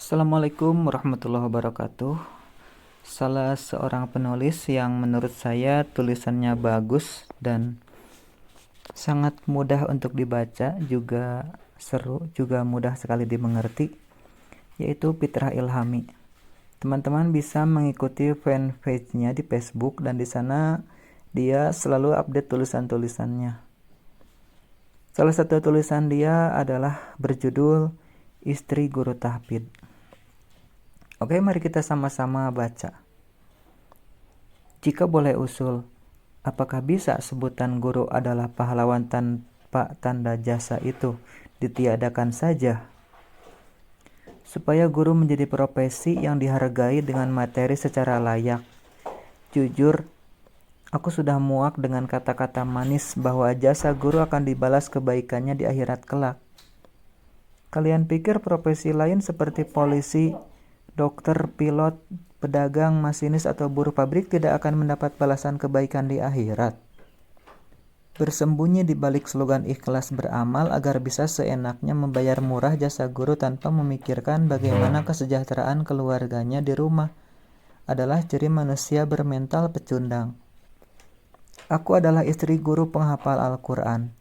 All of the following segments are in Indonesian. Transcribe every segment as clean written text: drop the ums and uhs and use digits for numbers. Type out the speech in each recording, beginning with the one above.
Assalamualaikum warahmatullahi wabarakatuh. Salah seorang penulis yang menurut saya tulisannya bagus dan sangat mudah untuk dibaca, juga seru, juga mudah sekali dimengerti, yaitu Fitrah Ilhami. Teman-teman bisa mengikuti fanpage-nya di Facebook dan di sana dia selalu update tulisan-tulisannya. Salah satu tulisan dia adalah berjudul Istri Guru Tahfidz. Oke, mari kita sama-sama baca. Jika boleh usul, apakah bisa sebutan guru adalah pahlawan tanpa tanda jasa itu ditiadakan saja? Supaya guru menjadi profesi yang dihargai dengan materi secara layak. Jujur, aku sudah muak dengan kata-kata manis bahwa jasa guru akan dibalas kebaikannya di akhirat kelak. Kalian pikir profesi lain seperti polisi, dokter, pilot, pedagang, masinis, atau buruh pabrik tidak akan mendapat balasan kebaikan di akhirat? Bersembunyi di balik slogan ikhlas beramal agar bisa seenaknya membayar murah jasa guru tanpa memikirkan bagaimana kesejahteraan keluarganya di rumah adalah ciri manusia bermental pecundang. Aku adalah istri guru penghafal Al-Quran.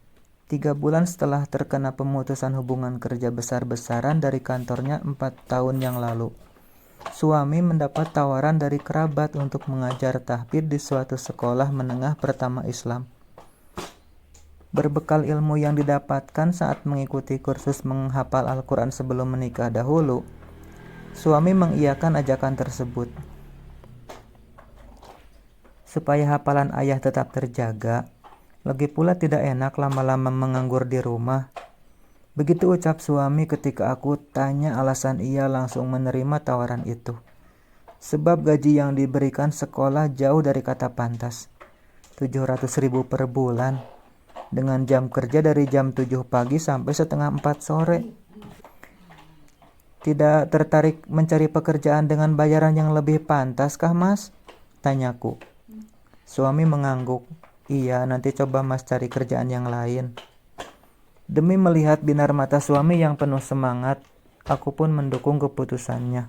3 bulan setelah terkena pemutusan hubungan kerja besar-besaran dari kantornya 4 tahun yang lalu, suami mendapat tawaran dari kerabat untuk mengajar tahfidz di suatu sekolah menengah pertama Islam. Berbekal ilmu yang didapatkan saat mengikuti kursus menghafal Al-Quran sebelum menikah dahulu, suami mengiyakan ajakan tersebut. Supaya hafalan ayah tetap terjaga, lagi pula tidak enak lama-lama menganggur di rumah. Begitu ucap suami ketika aku tanya alasan ia langsung menerima tawaran itu. Sebab gaji yang diberikan sekolah jauh dari kata pantas. 700.000 per bulan. Dengan jam kerja dari jam 7 pagi sampai setengah 4 sore. Tidak tertarik mencari pekerjaan dengan bayaran yang lebih pantas kah, Mas? Tanyaku. Suami mengangguk. Iya, nanti coba Mas cari kerjaan yang lain. Demi melihat binar mata suami yang penuh semangat, aku pun mendukung keputusannya.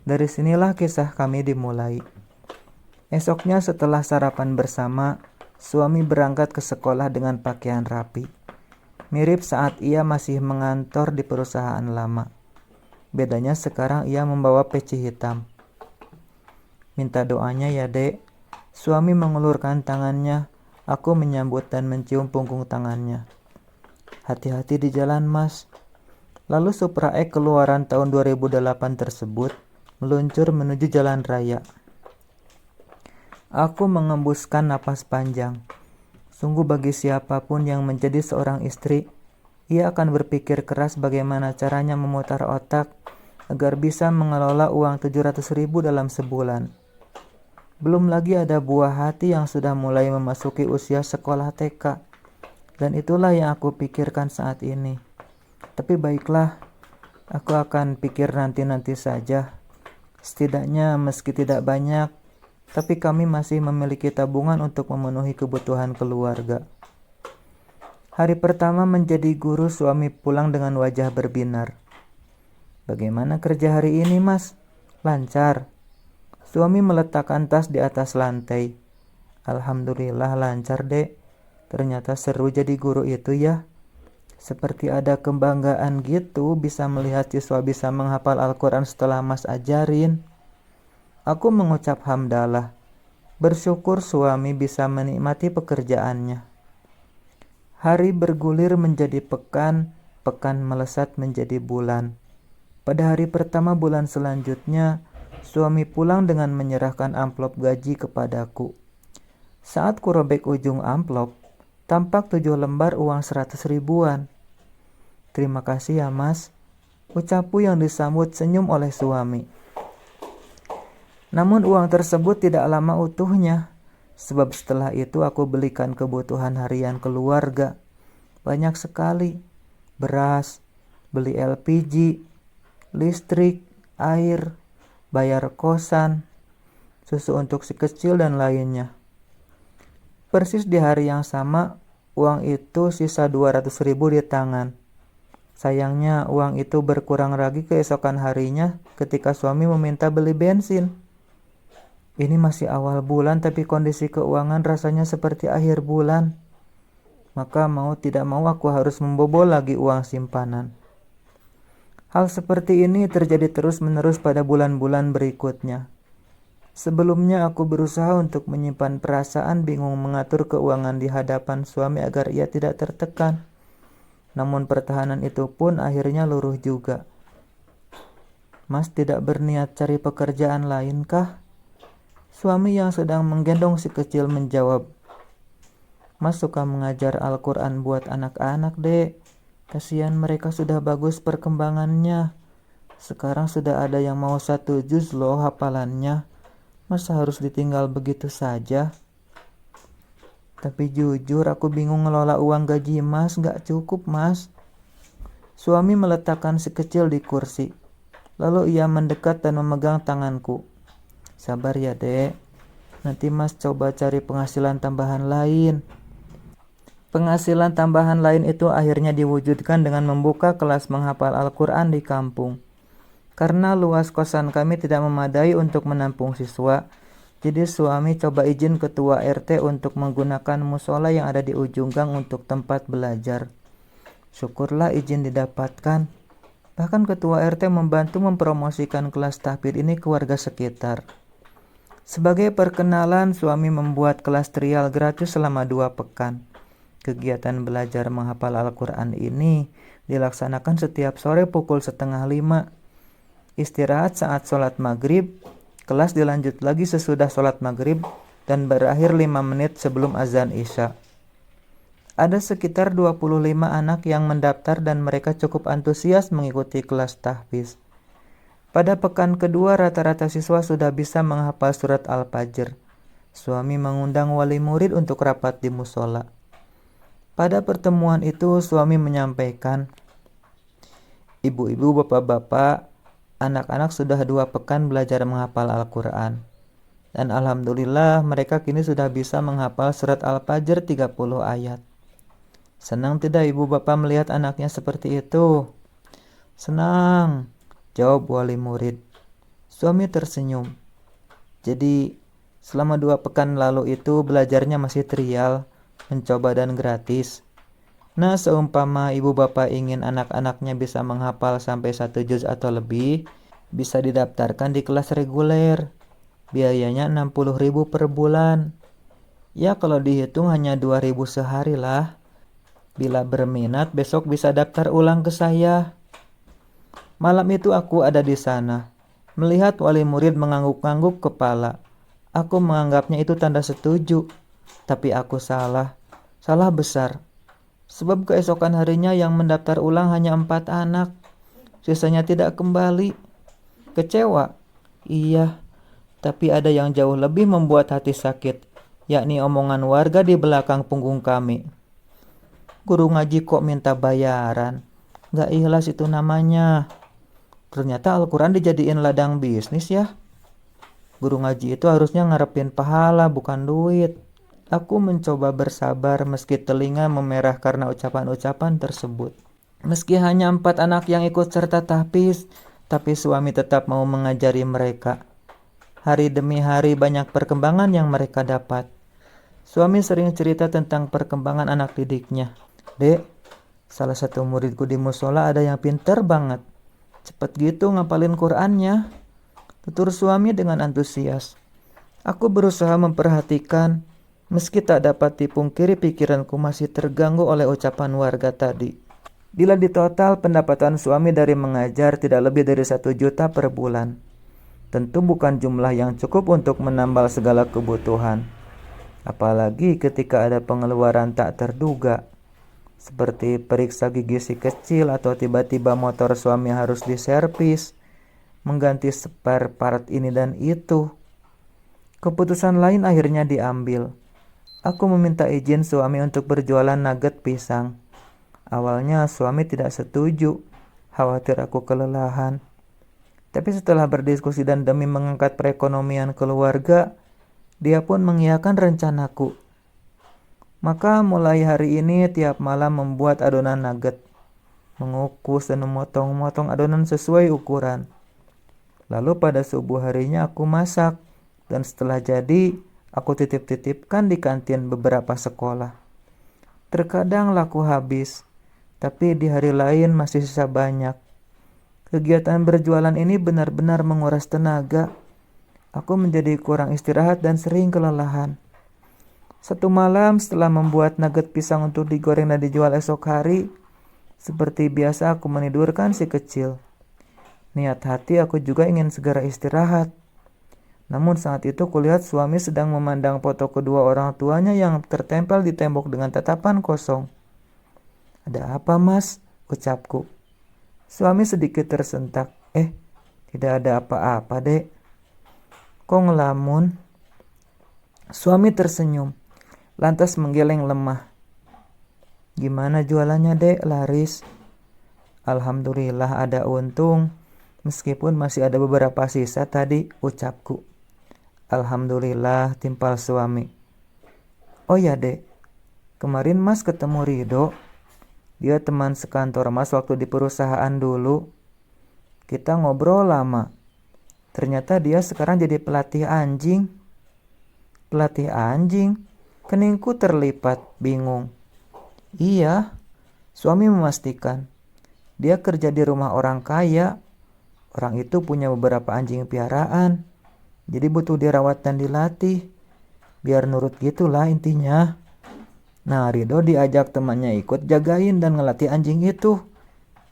Dari sinilah kisah kami dimulai. Esoknya setelah sarapan bersama, suami berangkat ke sekolah dengan pakaian rapi. Mirip saat ia masih mengantor di perusahaan lama. Bedanya sekarang ia membawa peci hitam. Minta doanya ya, Dek. Suami mengulurkan tangannya, aku menyambut dan mencium punggung tangannya. Hati-hati di jalan, Mas. Lalu Supra X keluaran tahun 2008 tersebut meluncur menuju jalan raya. Aku mengembuskan napas panjang. Sungguh bagi siapapun yang menjadi seorang istri, ia akan berpikir keras bagaimana caranya memutar otak agar bisa mengelola uang 700.000 dalam sebulan. Belum lagi ada buah hati yang sudah mulai memasuki usia sekolah TK. Dan itulah yang aku pikirkan saat ini. Tapi baiklah, aku akan pikir nanti-nanti saja. Setidaknya meski tidak banyak, tapi kami masih memiliki tabungan untuk memenuhi kebutuhan keluarga. Hari pertama menjadi guru, suami pulang dengan wajah berbinar. Bagaimana kerja hari ini, Mas? Lancar. Suami meletakkan tas di atas lantai. Alhamdulillah lancar, Dek. Ternyata seru jadi guru itu ya. Seperti ada kebanggaan gitu bisa melihat siswa bisa menghafal Al-Quran setelah Mas ajarin. Aku mengucap hamdalah. Bersyukur suami bisa menikmati pekerjaannya. Hari bergulir menjadi pekan, pekan melesat menjadi bulan. Pada hari pertama bulan selanjutnya, suami pulang dengan menyerahkan amplop gaji kepadaku. Saat kurobek ujung amplop, tampak 7 lembar uang 100 ribuan. Terima kasih ya, Mas. Ucapku yang disambut senyum oleh suami. Namun uang tersebut tidak lama utuhnya. Sebab setelah itu aku belikan kebutuhan harian keluarga. Banyak sekali. Beras, beli LPG, listrik, air, bayar kosan, susu untuk si kecil dan lainnya. Persis di hari yang sama, uang itu sisa 200.000 di tangan. Sayangnya uang itu berkurang lagi keesokan harinya ketika suami meminta beli bensin. Ini masih awal bulan tapi kondisi keuangan rasanya seperti akhir bulan. Maka mau tidak mau aku harus membobol lagi uang simpanan. Hal seperti ini terjadi terus-menerus pada bulan-bulan berikutnya. Sebelumnya aku berusaha untuk menyimpan perasaan bingung mengatur keuangan di hadapan suami agar ia tidak tertekan. Namun pertahanan itu pun akhirnya luruh juga. Mas tidak berniat cari pekerjaan lain kah? Suami yang sedang menggendong si kecil menjawab, Mas suka mengajar Al-Quran buat anak-anak, Dek. Kasihan mereka sudah bagus perkembangannya. Sekarang sudah ada yang mau 1 juz loh hafalannya. Masa harus ditinggal begitu saja? Tapi jujur aku bingung ngelola uang gaji Mas, gak cukup Mas. Suami meletakkan si kecil di kursi. Lalu ia mendekat dan memegang tanganku. Sabar ya Dek, nanti Mas coba cari penghasilan tambahan lain. Penghasilan tambahan lain itu akhirnya diwujudkan dengan membuka kelas menghafal Al-Quran di kampung. Karena luas kosan kami tidak memadai untuk menampung siswa, jadi suami coba izin ketua RT untuk menggunakan musola yang ada di ujung gang untuk tempat belajar. Syukurlah izin didapatkan. Bahkan ketua RT membantu mempromosikan kelas tahfidz ini ke warga sekitar. Sebagai perkenalan, suami membuat kelas trial gratis selama 2 pekan. Kegiatan belajar menghafal Al-Quran ini dilaksanakan setiap sore pukul 4:30. Istirahat saat sholat maghrib, kelas dilanjut lagi sesudah sholat maghrib dan berakhir 5 menit sebelum azan isya. Ada sekitar 25 anak yang mendaftar dan mereka cukup antusias mengikuti kelas tahfidz. Pada pekan kedua rata-rata siswa sudah bisa menghafal surat Al-Fajr. Suami mengundang wali murid untuk rapat di musola. Pada pertemuan itu suami menyampaikan, Ibu-ibu, bapak-bapak, anak-anak sudah 2 pekan belajar menghafal Al-Quran. Dan alhamdulillah mereka kini sudah bisa menghafal surat Al-Fajr 30 ayat. Senang tidak ibu bapak melihat anaknya seperti itu? Senang, jawab wali murid. Suami tersenyum. Jadi selama 2 pekan lalu itu belajarnya masih trial, mencoba dan gratis. Nah, seumpama ibu bapak ingin anak-anaknya bisa menghafal sampai 1 juz atau lebih, bisa didaftarkan di kelas reguler. Biayanya 60.000 per bulan. Ya kalau dihitung hanya 2.000 sehari lah. Bila berminat besok bisa daftar ulang ke saya. Malam itu aku ada di sana. Melihat wali murid mengangguk-angguk kepala. Aku menganggapnya itu tanda setuju. Tapi aku salah. Salah besar. Sebab keesokan harinya yang mendaftar ulang hanya 4 anak. Sisanya tidak kembali. Kecewa? Iya. Tapi ada yang jauh lebih membuat hati sakit. Yakni omongan warga di belakang punggung kami. Guru ngaji kok minta bayaran? Gak ikhlas itu namanya. Ternyata Al-Quran dijadiin ladang bisnis ya. Guru ngaji itu harusnya ngarepin pahala bukan duit. Aku mencoba bersabar meski telinga memerah karena ucapan-ucapan tersebut. Meski hanya 4 anak yang ikut serta tahfidz, tapi suami tetap mau mengajari mereka. Hari demi hari banyak perkembangan yang mereka dapat. Suami sering cerita tentang perkembangan anak didiknya. Dek, salah satu muridku di musola ada yang pinter banget. Cepet gitu ngapalin Qur'annya. Tutur suami dengan antusias. Aku berusaha memperhatikan, meski tak dapat dipungkiri pikiranku masih terganggu oleh ucapan warga tadi. Bila ditotal pendapatan suami dari mengajar tidak lebih dari 1 juta per bulan. Tentu bukan jumlah yang cukup untuk menambal segala kebutuhan. Apalagi ketika ada pengeluaran tak terduga. Seperti periksa gigi si kecil atau tiba-tiba motor suami harus diservis, mengganti spare part ini dan itu. Keputusan lain akhirnya diambil. Aku meminta izin suami untuk berjualan nugget pisang. Awalnya suami tidak setuju, khawatir aku kelelahan. Tapi setelah berdiskusi dan demi mengangkat perekonomian keluarga, dia pun mengiyakan rencanaku. Maka mulai hari ini tiap malam membuat adonan nugget. mengukus dan memotong-motong adonan sesuai ukuran. Lalu pada subuh harinya aku masak, dan setelah jadi, aku titip-titipkan di kantin beberapa sekolah. Terkadang laku habis, tapi di hari lain masih sisa banyak. Kegiatan berjualan ini benar-benar menguras tenaga. Aku menjadi kurang istirahat dan sering kelelahan. Satu malam setelah membuat nugget pisang untuk digoreng dan dijual esok hari, seperti biasa aku menidurkan si kecil. Niat hati aku juga ingin segera istirahat. Namun saat itu kulihat suami sedang memandang foto kedua orang tuanya yang tertempel di tembok dengan tatapan kosong. "Ada apa, Mas?" ucapku. Suami sedikit tersentak. Tidak ada apa-apa, Dek." "Kok ngelamun?" Suami tersenyum, lantas menggeleng lemah. "Gimana jualannya, Dek? Laris?" "Alhamdulillah ada untung, meskipun masih ada beberapa sisa tadi," ucapku. "Alhamdulillah," timpal suami. "Oh ya, Dek, kemarin Mas ketemu Rido. Dia teman sekantor Mas waktu di perusahaan dulu. Kita ngobrol lama. Ternyata dia sekarang jadi pelatih anjing." "Pelatih anjing?" Keningku terlipat, bingung. "Iya," suami memastikan. "Dia kerja di rumah orang kaya. Orang itu punya beberapa anjing piaraan. Jadi butuh dirawat dan dilatih. Biar nurut gitulah intinya. Nah, Rido diajak temannya ikut jagain dan ngelatih anjing itu.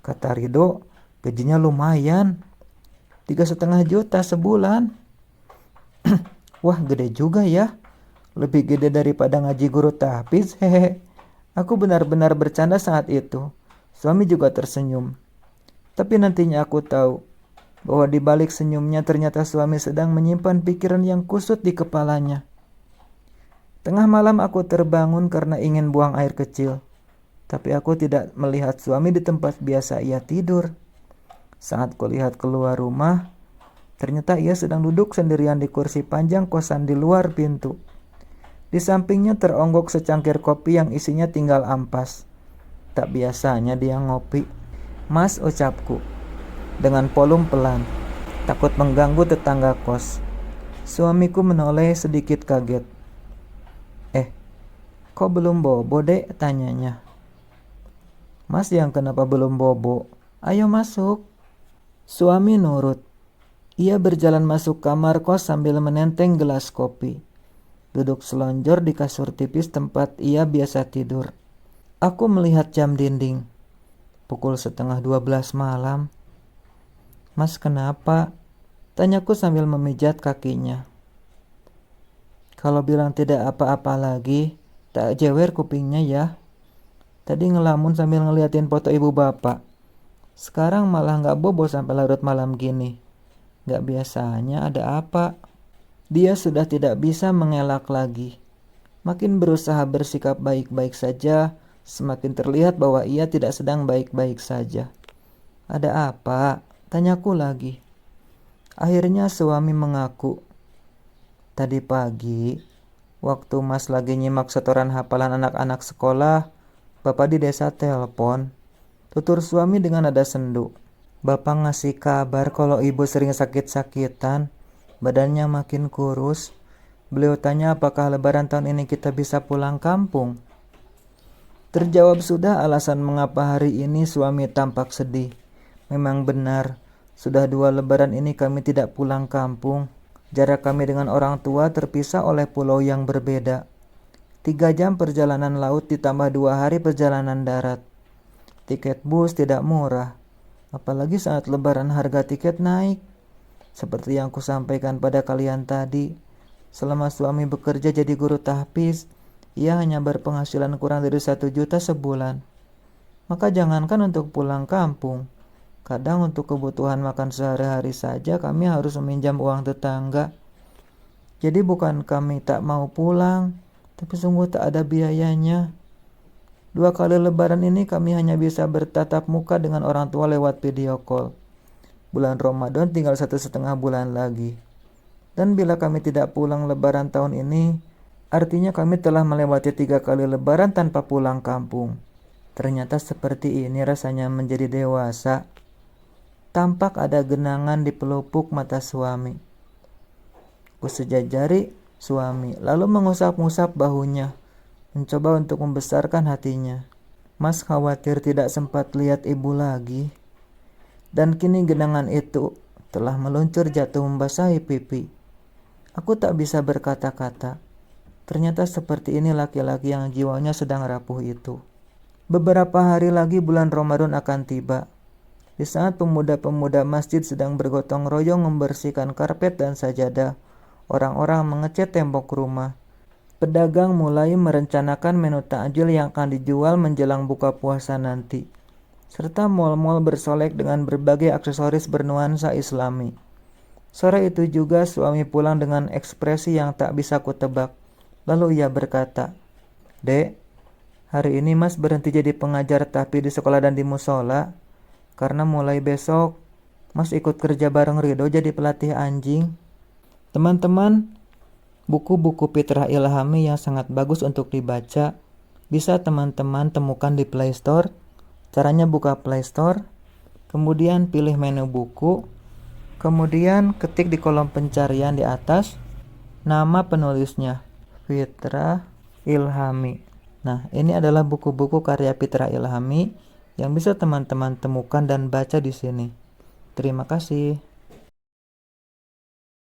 Kata Rido, gajinya lumayan. 3,5 juta sebulan." "Wah, gede juga ya. Lebih gede daripada ngaji guru tahfiz, hehe." Aku benar-benar bercanda saat itu. Suami juga tersenyum. Tapi nantinya aku tahu bahwa di balik senyumnya ternyata suami sedang menyimpan pikiran yang kusut di kepalanya. Tengah malam aku terbangun karena ingin buang air kecil. Tapi aku tidak melihat suami di tempat biasa ia tidur. Saat kulihat keluar rumah, ternyata ia sedang duduk sendirian di kursi panjang kosan di luar pintu. Di sampingnya teronggok secangkir kopi yang isinya tinggal ampas. Tak biasanya dia ngopi. "Mas," ucapku, dengan volume pelan, takut mengganggu tetangga kos. Suamiku menoleh sedikit kaget. "Kok belum bobo, Dek?" tanyanya. "Mas yang kenapa belum bobo? Ayo masuk." Suami nurut. Ia berjalan masuk kamar kos sambil menenteng gelas kopi. Duduk selonjor di kasur tipis tempat ia biasa tidur. Aku melihat jam dinding. Pukul 11:30 malam. "Mas kenapa?" tanyaku sambil memijat kakinya. Kalau bilang tidak apa-apa lagi, tak jewer kupingnya ya. Tadi ngelamun sambil ngeliatin foto ibu bapak. Sekarang malah gak bobo sampai larut malam gini. Gak biasanya ada apa. Dia sudah tidak bisa mengelak lagi. Makin berusaha bersikap baik-baik saja, semakin terlihat bahwa ia tidak sedang baik-baik saja. "Ada apa?" tanyaku lagi. Akhirnya suami mengaku. "Tadi pagi, waktu Mas lagi nyimak setoran hafalan anak-anak sekolah, Bapak di desa telepon," tutur suami dengan nada sendu. "Bapak ngasih kabar kalau ibu sering sakit-sakitan, badannya makin kurus. Beliau tanya apakah lebaran tahun ini kita bisa pulang kampung." Terjawab sudah alasan mengapa hari ini suami tampak sedih. Memang benar, sudah 2 lebaran ini kami tidak pulang kampung. Jarak kami dengan orang tua terpisah oleh pulau yang berbeda. 3 jam perjalanan laut ditambah 2 hari perjalanan darat. Tiket bus tidak murah, apalagi saat lebaran harga tiket naik. Seperti yang kusampaikan pada kalian tadi, selama suami bekerja jadi guru tahfiz, ia hanya berpenghasilan kurang dari 1 juta sebulan. Maka jangankan untuk pulang kampung, kadang untuk kebutuhan makan sehari-hari saja kami harus meminjam uang tetangga. Jadi bukan kami tak mau pulang, tapi sungguh tak ada biayanya. 2 kali lebaran ini kami hanya bisa bertatap muka dengan orang tua lewat video call. Bulan Ramadan tinggal 1,5 bulan lagi. Dan bila kami tidak pulang lebaran tahun ini, artinya kami telah melewati 3 kali lebaran tanpa pulang kampung. Ternyata seperti ini rasanya menjadi dewasa. Tampak ada genangan di pelupuk mata suami. Kusejajari suami, lalu mengusap-ngusap bahunya, mencoba untuk membesarkan hatinya. Mas khawatir tidak sempat lihat ibu lagi. Dan kini genangan itu telah meluncur jatuh membasahi pipi. Aku tak bisa berkata-kata. Ternyata seperti ini laki-laki yang jiwanya sedang rapuh itu. Beberapa hari lagi bulan Ramadan akan tiba. Di saat pemuda-pemuda masjid sedang bergotong royong membersihkan karpet dan sajadah, orang-orang mengecat tembok rumah. Pedagang mulai merencanakan menu takjil yang akan dijual menjelang buka puasa nanti, serta mal-mal bersolek dengan berbagai aksesoris bernuansa Islami. Sore itu juga suami pulang dengan ekspresi yang tak bisa kutebak. Lalu ia berkata, "Dek, hari ini Mas berhenti jadi pengajar tapi di sekolah dan di musola, karena mulai besok Mas ikut kerja bareng Rido jadi pelatih anjing." Teman-teman, buku-buku Fitrah Ilhami yang sangat bagus untuk dibaca bisa teman-teman temukan di Play Store. Caranya buka Play Store, kemudian pilih menu buku, kemudian ketik di kolom pencarian di atas nama penulisnya, Fitrah Ilhami. Nah, ini adalah buku-buku karya Fitrah Ilhami yang bisa teman-teman temukan dan baca di sini. Terima kasih.